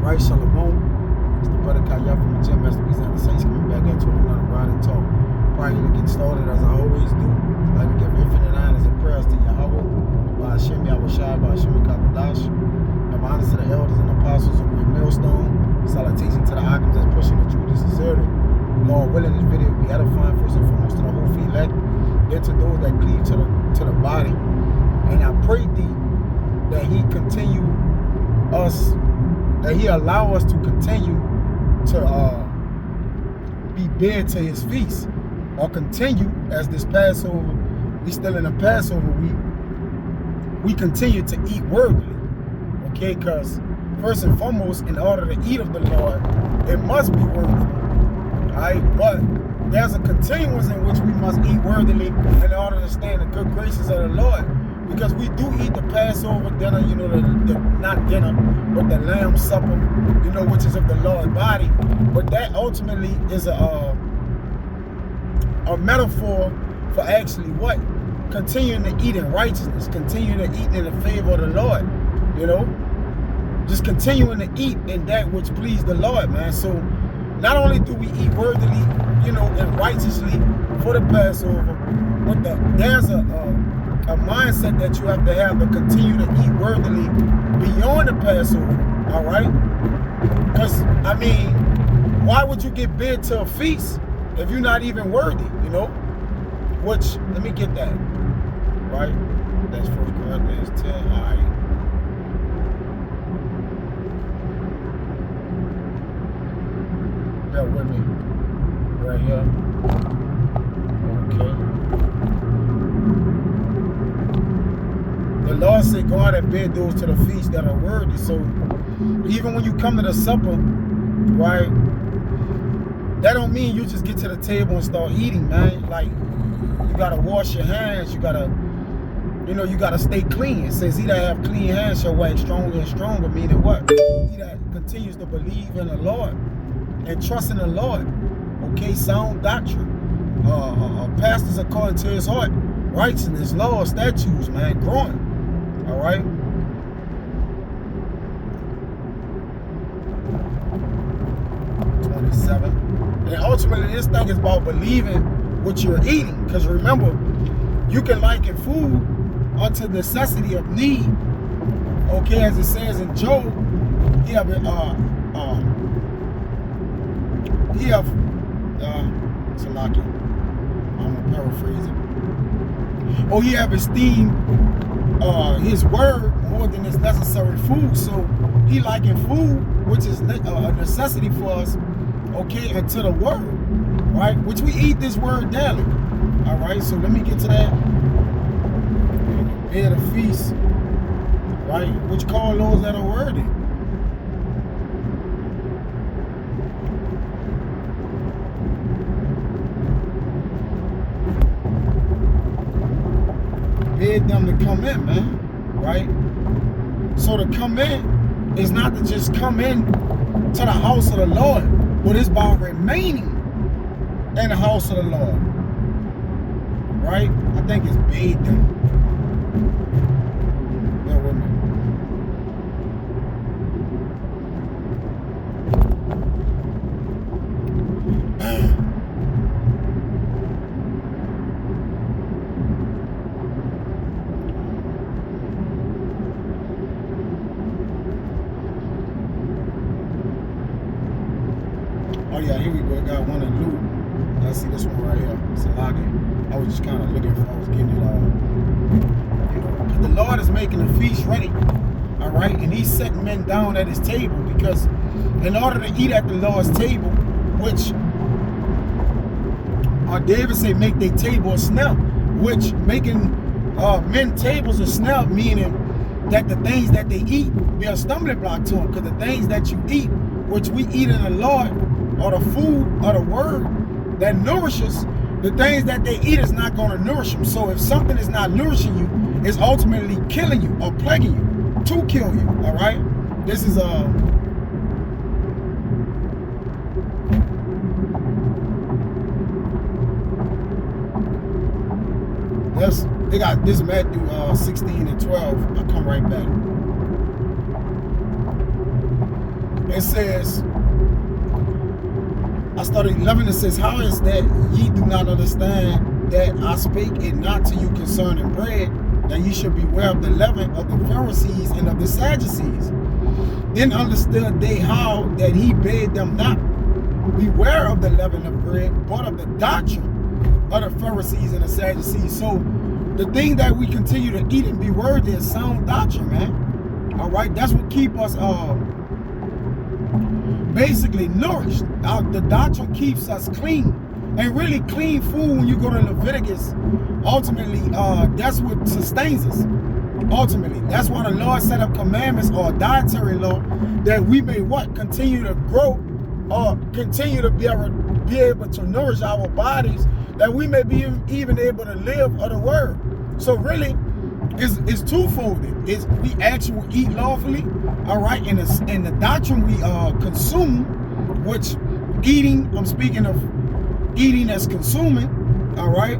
Right, Shalom. It's the brother Kaya from the gym as Louisiana Saints coming back at you with another ride and talk. Prior to getting started, as I always do, I'd like to give infinite honors and prayers to Yahweh, by Hashem Yahushai, by Hashem Kabadash. Give honors to the elders and apostles of Great Millstone. Salutation to the items that's pushing the truth and sincerity. Lord willing, this video will be edifying first and foremost to the whole feet elect, then to those that cleave to the body. And I pray thee that he continue us, that he allow us to continue to be bid to his feast, or continue as this Passover, we still in the Passover week, we continue to eat worthily, okay? Because first and foremost, in order to eat of the Lord, it must be worthily, all right? But there's a continuance in which we must eat worthily in order to stay in the good graces of the Lord. Because we do eat the Passover dinner, you know, the not dinner, but the Lamb Supper, you know, which is of the Lord's body. But that ultimately is a metaphor for actually what? Continuing to eat in righteousness, continuing to eat in the favor of the Lord, you know? Just continuing to eat in that which pleased the Lord, man. So not only do we eat worthily, you know, and righteously for the Passover, but there's a mindset that you have to continue to eat worthily beyond the Passover, all right? Because, I mean, why would you get bid to a feast if you're not even worthy, you know? Which, let me get that, right? That's 1 Corinthians 10, all right. Bear with me, right here, okay. The Lord said, go out and bid those to the feast that are worthy. So even when you come to the supper, right, that don't mean you just get to the table and start eating, man. Like, you gotta wash your hands, you gotta, you know, you gotta stay clean. It says, he that have clean hands shall wax stronger and stronger, meaning what? He that continues to believe in the Lord and trust in the Lord, okay, sound doctrine, pastors according to his heart, righteousness, law, statutes, man, growing. All right. 27. And ultimately, this thing is about believing what you're eating. Because remember, you can liken food unto necessity of need. Okay, as it says in Job, Salaki, I'm gonna paraphrase it. Oh, he have esteemed his word more than his necessary food. So he likened food, which is a necessity for us, okay, unto the word, right? Which we eat this word daily. All right, so let me get to that. Bid a feast, right? Which call those that are worthy. Bid them to come in, man, right? So to come in is not to just come in to the house of the Lord, but it's about remaining in the house of the Lord, right? I think it's bid them. Bear with me. Oh yeah, here we go. Got one in Luke. Let's see this one right here. Salagi. I was just kind of looking for, I was getting it all. You know, the Lord is making the feast ready. All right, and he's setting men down at his table, because in order to eat at the Lord's table, which David say make their table a snub, which making men tables a snub, meaning that the things that they eat be a stumbling block to them, because the things that you eat, which we eat in the Lord, or the food or the word that nourishes, the things that they eat is not going to nourish them. So if something is not nourishing you, it's ultimately killing you or plaguing you to kill you. All right, this is they got this Matthew 16 and 12. I'll come right back. it says, I started 11, it says, how is that ye do not understand that I spake it not to you concerning bread, that ye should beware of the leaven of the Pharisees and of the Sadducees? Then understood they how that he bade them not beware of the leaven of bread, but of the doctrine of the Pharisees and the Sadducees. So the thing that we continue to eat and be worthy is sound doctrine, man. All right, that's what keep us basically nourished. The doctrine keeps us clean, and really clean food. When you go to Leviticus, ultimately, that's what sustains us. Ultimately, that's why the Lord set up commandments or dietary law, that we may what? Continue to grow, or continue to be able to nourish our bodies, that we may be even able to live of the word. So really, it's twofold. It's we actually eat lawfully, all right, and the doctrine we consume, which eating, I'm speaking of eating as consuming, all right.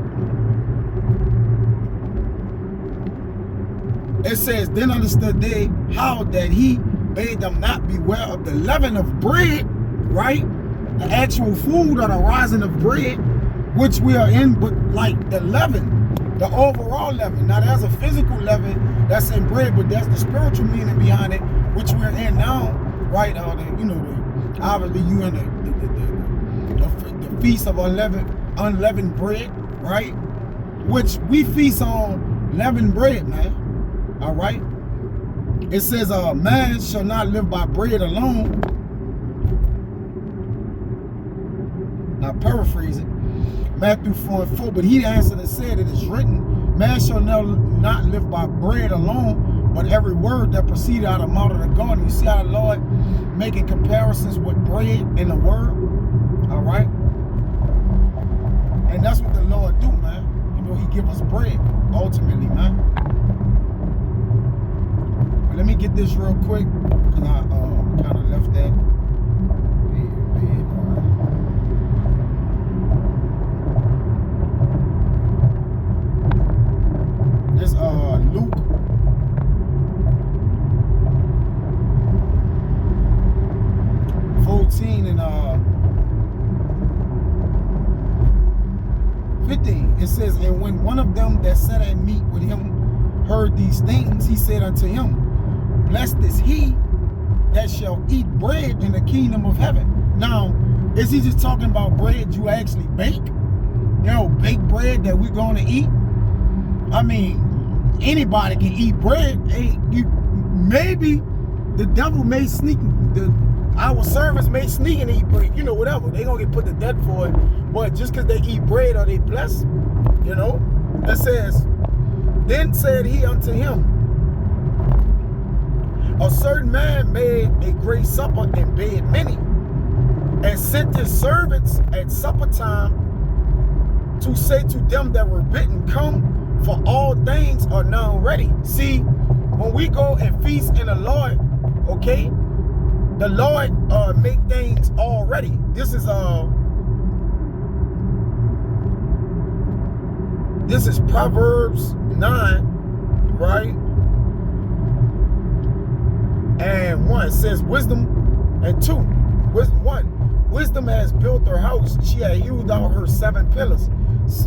It says, then understood they how that he bade them not beware of the leaven of bread, right? The actual food or the rising of bread, which we are in, but like the leaven, the overall leaven. Now there's a physical leaven that's in bread, but that's the spiritual meaning behind it, which we're in now, right? Obviously you in the feast of unleavened bread, right? Which we feast on leavened bread, man. All right. It says, man shall not live by bread alone. I paraphrase it. Matthew 4:4. But he answered and said, it is written, man shall not live by bread alone, but every word that proceeded out of the mouth of the God. You see how the Lord making comparisons with bread and the word. All right. And that's what the Lord do, man. You know, he give us bread ultimately, man. Let me get this real quick, because I kind of left that. This Luke 14 and 15. It says, and when one of them that sat at meat with him heard these things, he said unto him, blessed is he that shall eat bread in the kingdom of heaven. Now, is he just talking about bread you actually bake? You know, baked bread that we're going to eat? I mean, anybody can eat bread. Hey, maybe the devil may sneak, our servants may sneak and eat bread. You know, whatever. They're going to get put to death for it. But just because they eat bread, are they blessed? You know? It says, then said he unto him, a certain man made a great supper and bade many, and sent his servants at supper time to say to them that were bidden, come, for all things are now ready. See, when we go and feast in the Lord, okay, the Lord make things all ready. This is Proverbs 9, right? And 1 says wisdom, and 2, wisdom has built her house. She had hewed out her 7 pillars.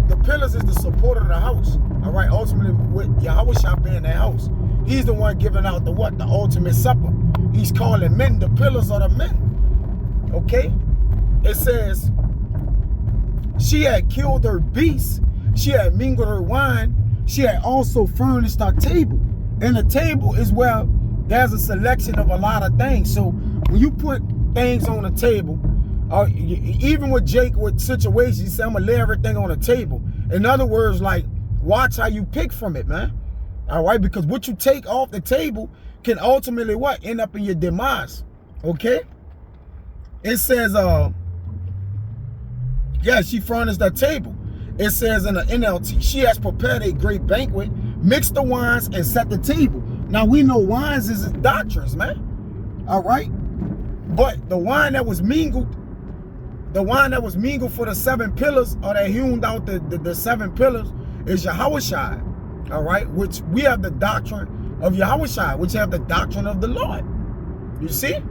The pillars is the support of the house. All right, ultimately with Yahweh shall be in that house. He's the one giving out the what? The ultimate supper. He's calling men, the pillars are the men. Okay? It says, she had killed her beasts. She had mingled her wine. She had also furnished our table. And the table is where there's a selection of a lot of things. So when you put things on the table, even with Jake, with situations, he said, I'm going to lay everything on the table. In other words, like, watch how you pick from it, man. All right? Because what you take off the table can ultimately what? End up in your demise. Okay? It says, yeah, she furnished that table. It says in the NLT, she has prepared a great banquet, mixed the wines, and set the table. Now, we know wines is doctrines, man. All right? But the wine that was mingled for the 7 pillars, or that hewn out the 7 pillars, is Yahushua. All right? Which we have the doctrine of Yahushua, which have the doctrine of the Lord. You see?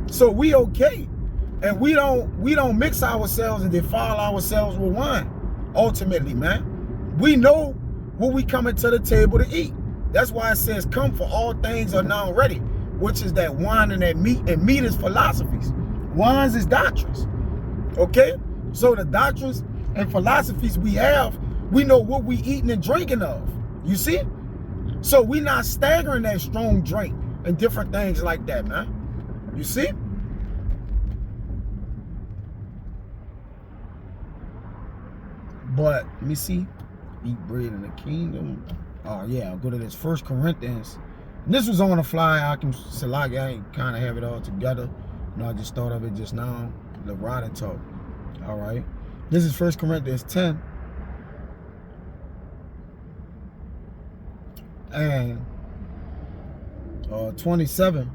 So we okay. And we don't mix ourselves and defile ourselves with wine, ultimately, man. We know what we coming to the table to eat. That's why it says, come, for all things are now ready, which is that wine and that meat, and meat is philosophies. Wines is doctrines, okay? So the doctrines and philosophies we have, we know what we eating and drinking of, you see? So we not staggering that strong drink and different things like that, man, you see? But let me see. Eat bread in the kingdom. Oh yeah, I'll go to this 1 Corinthians. And this was on the fly. I can select. I ain't kind of have it all together. You know, I just thought of it just now. The ride and talk. All right. This is 1 Corinthians 10. And 27.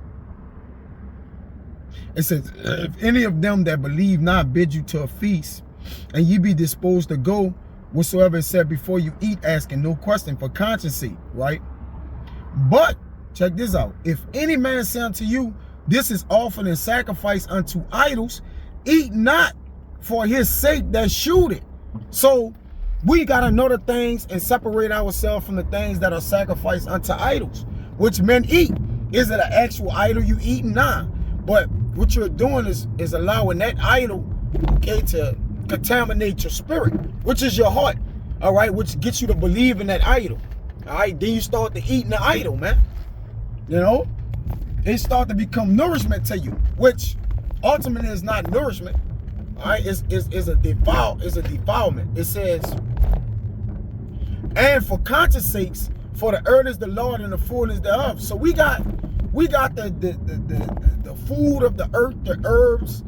It says, if any of them that believe not bid you to a feast, and ye be disposed to go, whatsoever is said before you eat, asking no question for conscience sake, right? But check this out. If any man say unto you, this is offered in sacrifice unto idols, eat not for his sake that shoot it. So we gotta know the things and separate ourselves from the things that are sacrificed unto idols, which men eat. Is it an actual idol you eating? Nah. But what you're doing is allowing that idol, okay, to contaminate your spirit, which is your heart, all right, which gets you to believe in that idol, all right? Then you start to eat the idol, man. You know, it start to become nourishment to you, which ultimately is not nourishment, all right? It's a defilement. It says, and for conscience sakes, for the earth is the Lord and the fullness thereof. So we got the food of the earth, the herbs,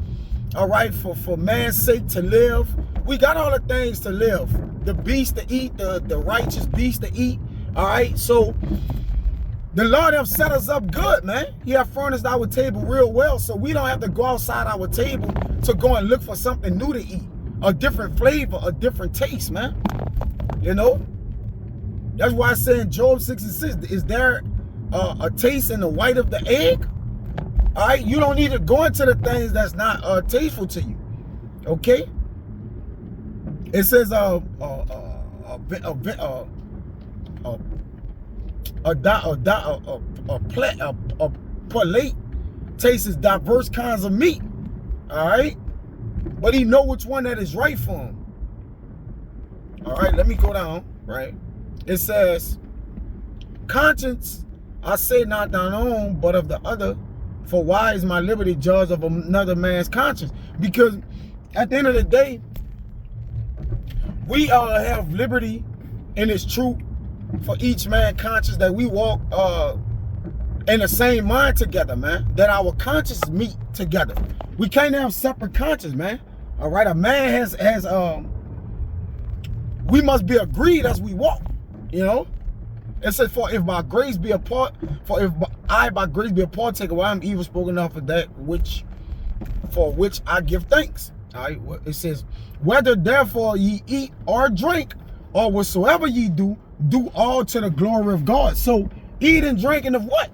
all right, for man's sake to live. We got all the things to live. The beast to eat, the righteous beast to eat, all right? So the Lord have set us up good, man. He have furnished our table real well, so we don't have to go outside our table to go and look for something new to eat, a different flavor, a different taste, man. You know? That's why I say in Job 6:6, is there a taste in the white of the egg? All right, you don't need to go into the things that's not tasteful to you. Okay. It says a plate tastes diverse kinds of meat. All right, but he know which one that is right for him. All right, let me go down. Right, it says, conscience, I say not thine own, but of the other. For why is my liberty judged of another man's conscience? Because at the end of the day, we all have liberty, and it's true for each man conscience that we walk in the same mind together, man. That our conscience meet together. We can't have separate conscience, man. All right, a man has we must be agreed as we walk. You know. It says, for if by grace be a part, for if I by grace be a partaker, why I'm evil spoken of for that for which I give thanks. All right. It says, whether therefore ye eat or drink, or whatsoever ye do, do all to the glory of God. So eat and drinking of what?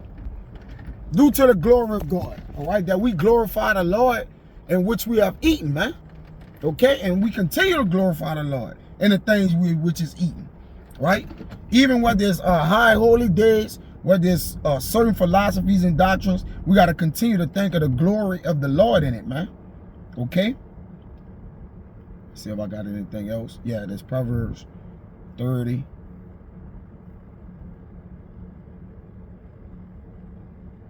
Do to the glory of God. All right. That we glorify the Lord in which we have eaten, man. Okay. And we continue to glorify the Lord in the things which is eaten. Right? Even when there's high holy days, where there's certain philosophies and doctrines, we got to continue to think of the glory of the Lord in it, man. Okay? See if I got anything else. Yeah, there's Proverbs 30.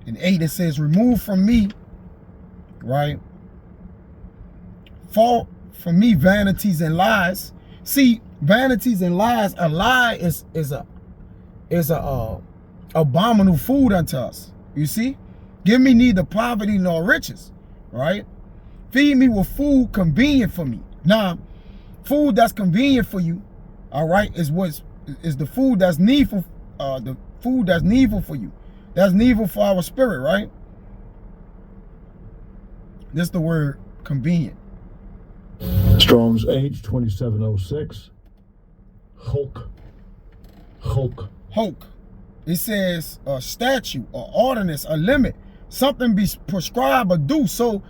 In 8, it says, remove from me, right? Fall from me vanities and lies. See, vanities and lies, a lie is a abominable food unto us. You see? Give me neither poverty nor riches, right? Feed me with food convenient for me. Now, food that's convenient for you, all right, is the food that's needful, the food that's needful for you. That's needful for our spirit, right? This is the word convenient. Strong's H 2706. Hulk. It says a statute, or ordinance, a limit something be prescribed or do. So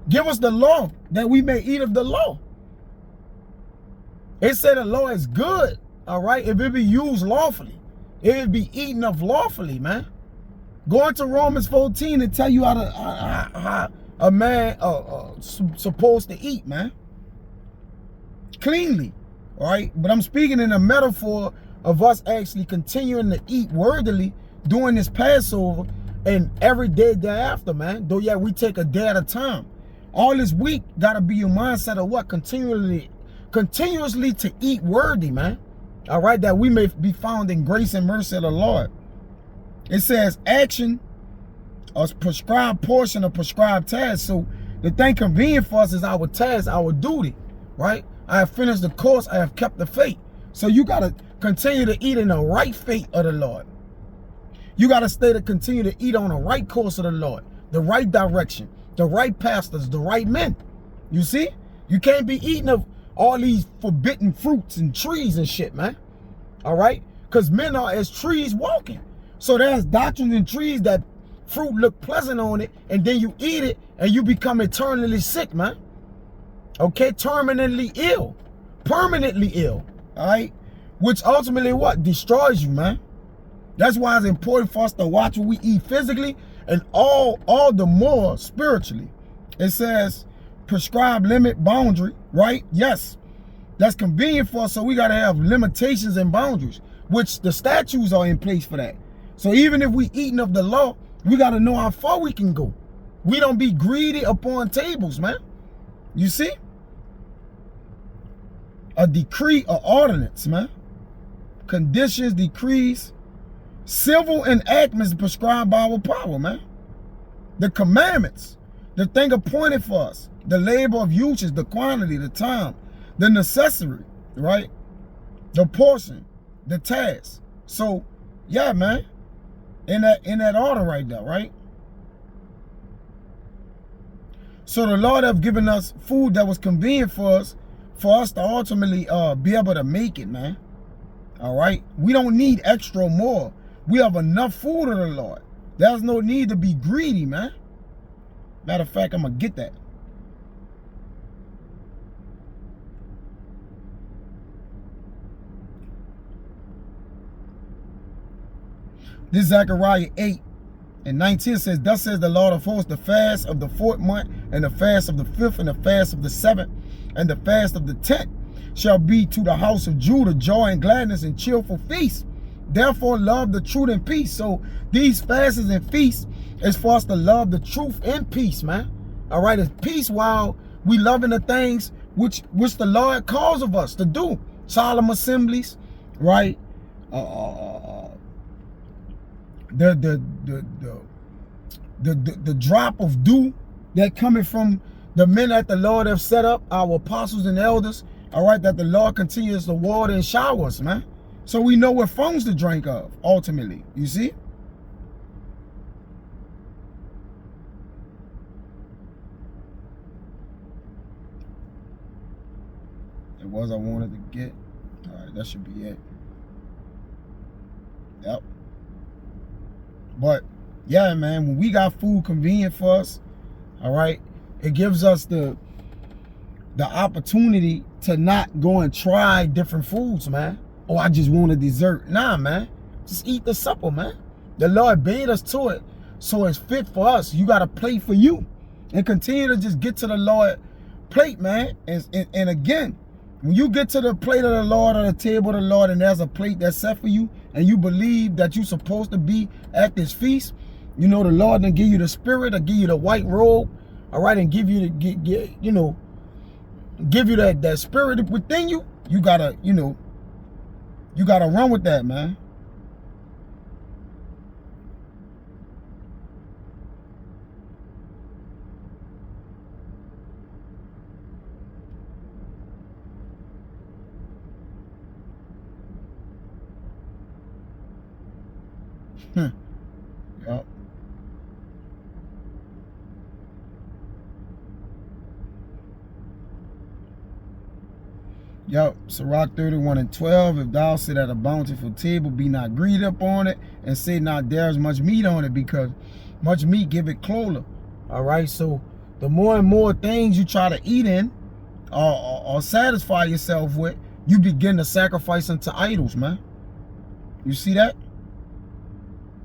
give us the law that we may eat of the law. It said the law is good, all right, if it be used lawfully. If it be eaten of lawfully, man. Go into Romans 14 and tell you how a man supposed to eat, man. Cleanly, all right? But I'm speaking in a metaphor of us actually continuing to eat worthily during this Passover and every day thereafter, man. Though, yeah, we take a day at a time. All this week got to be your mindset of what? Continuously to eat worthy, man. All right? That we may be found in grace and mercy of the Lord. It says action, a prescribed portion of prescribed task. So the thing convenient for us is our task, our duty, right? I have finished the course. I have kept the faith. So you got to continue to eat in the right faith of the Lord. You got to continue to eat on the right course of the Lord, the right direction, the right pastors, the right men. You see? You can't be eating of all these forbidden fruits and trees and shit, man. All right? Because men are as trees walking. So there's doctrines and trees that fruit look pleasant on it, and then you eat it, and you become eternally sick, man. Okay? Terminally ill. Permanently ill. All right? Which ultimately what? Destroys you, man. That's why it's important for us to watch what we eat physically and all the more spiritually. It says prescribed limit boundary, right? Yes. That's convenient for us, so we got to have limitations and boundaries, which the statutes are in place for that. So even if we eating of the law, we got to know how far we can go. We don't be greedy upon tables, man. You see? A decree or ordinance, man. Conditions, decrees, civil enactments prescribed by our power, man. The commandments, the thing appointed for us, the labor of uses, the quantity, the time, the necessary, right? The portion, the task. So, yeah, man. In that order right there, right? So the Lord have given us food that was convenient for us to ultimately be able to make it, man. All right? We don't need extra more. We have enough food of the Lord. There's no need to be greedy, man. Matter of fact, I'm going to get that. This Zechariah 8:19 says, thus says the Lord of hosts, the fast of the 4th month, and the fast of the 5th, and the fast of the 7th, and the fast of the 10th shall be to the house of Judah joy and gladness and cheerful feasts. Therefore love the truth and peace. So these fasts and feasts is for us to love the truth and peace, man. All right, it's peace while we loving the things which the Lord calls of us to do. Solemn assemblies, right? The drop of dew that coming from the men that the Lord have set up, our apostles and elders, all right, that the Lord continues to water and shower us, man. So we know what phones to drink of, ultimately. You see? It was I wanted to get. All right, that should be it. Yep. But yeah, man, when we got food convenient for us, all right, it gives us the opportunity to not go and try different foods, man. Oh, I just want a dessert. Nah, man. Just eat the supper, man. The Lord bade us to it, so it's fit for us. You got a plate for you. And continue to just get to the Lord plate, man. And again, when you get to the plate of the Lord, or the table of the Lord, and there's a plate that's set for you, and you believe that you're supposed to be at this feast, you know, the Lord then give you the spirit, or give you the white robe, all right, and give you the, you know, give you that spirit within you. You gotta, you know, you gotta run with that, man. Yep. Yep, Sirach 31:12. If thou sit at a bountiful table, be not greedy upon it, and say not there is much meat on it, because much meat give it cloller. All right, so the more and more things you try to eat in or satisfy yourself with, you begin to sacrifice unto idols, man. You see that?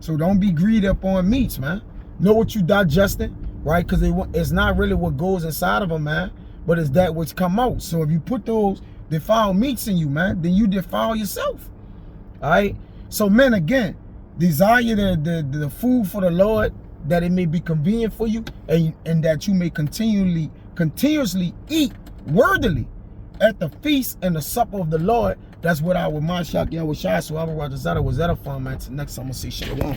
So don't be greedy upon meats, man. Know what you digesting, right? Because it's not really what goes inside of a man, but it's that which come out. So if you put those defiled meats in you, man, then you defile yourself. All right? So, men, again, desire the food for the Lord, that it may be convenient for you, and that you may continuously eat worthily at the feast and the supper of the Lord. That's what our Mashak Yahushua, so I was edifying, man. Till next time, I'm going to say shalom.